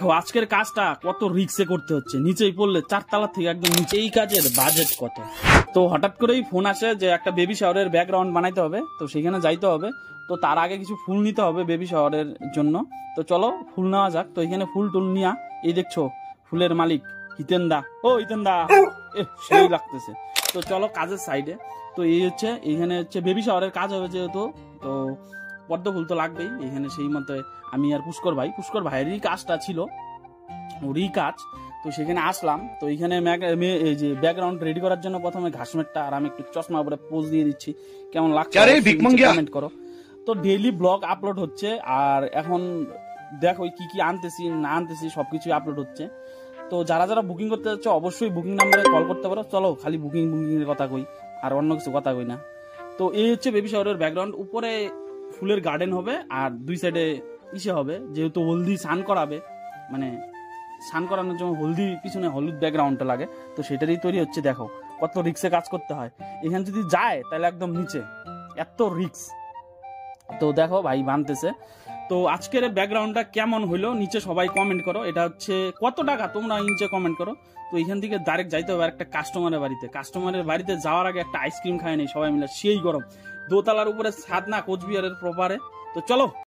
দেখো আজকের কাজটা কত রিস্কে করতে হচ্ছে, নিচেই পড়লে 4 তলা থেকে একদম নিচে। এই কাজের বাজেট কত? তো হঠাৎ করেই ফোন আসে যে একটা বেবি শাওয়ারের ব্যাকগ্রাউন্ড বানাইতে হবে, তো সেখানে যাইতে হবে। তো তার আগে কিছু ফুল নিতে হবে বেবি শাওয়ারের জন্য। তো চলো ফুল নেওয়া যাক। তো এখানে ফুল টুল নিয়া, এই দেখছো ফুলের মালিক হিতেন দা। ও হিতেন দা, সেই লাগতেছে। তো চলো কাজের সাইডে। তো এই হচ্ছে, এইখানে হচ্ছে বেবি শাওয়ারের কাজ হবে যেহেতু, তো পদ্ম ফুল তো লাগবেই এখানে। সেই মতো আমি আর পুষ্কর ভাইয়েরই কাজটা ছিল, ওরই কাজ। তো সেখানে আসলাম। তো এইখানে এই যে ব্যাকগ্রাউন্ড রেডি করার জন্য প্রথমে ঘাসমেটটা, আর আমি একটু চশমা পরে পোজ দিয়ে দিচ্ছি। কেমন লাগছে কমেন্ট করো। তো ডেইলি ব্লগ আপলোড হচ্ছে, আর এখন দেখো কি কি আনতেছি না আনতেছি সবকিছু আপলোড হচ্ছে। তো যারা যারা বুকিং করতে যাচ্ছে অবশ্যই বুকিং নাম্বারে কল করতে পারো। চলো খালি বুকিং এর কথা কই, আর অন্য কিছু কথা কই না। তো এই হচ্ছে বেবি শাওয়ারের ব্যাকগ্রাউন্ড। উপরে ফুলের গার্ডেন হবে, আর দুই সাইডে ইসে হবে, যেহেতু হলদি স্নান করাবে, মানে স্নান করানোর জন্য হলদি পিছনে হলুদ ব্যাকগ্রাউন্ডটা লাগে। তো সেটারই তৈরি হচ্ছে। দেখো কত রিক্সে কাজ করতে হয়। এখানে যদি যায় তাহলে একদম নিচে, এত রিক্স। তো দেখো ভাই বানতেছে। তো আজকের ব্যাকগ্রাউন্ডটা কেমন হইলো নিচে সবাই কমেন্ট করো। এটা হচ্ছে কত টাকা তোমরা নিচে কমেন্ট করো। তো এখান থেকে ডাইরেক্ট যাইতে হবে একটা কাস্টমারের বাড়িতে। কাস্টমারের বাড়িতে যাওয়ার আগে একটা আইসক্রিম খায় নেই সবাই মিলে, সেই গরম। দোতলার উপরে ছাদ না, কোচবিহারের প্রপারে। তো চলো।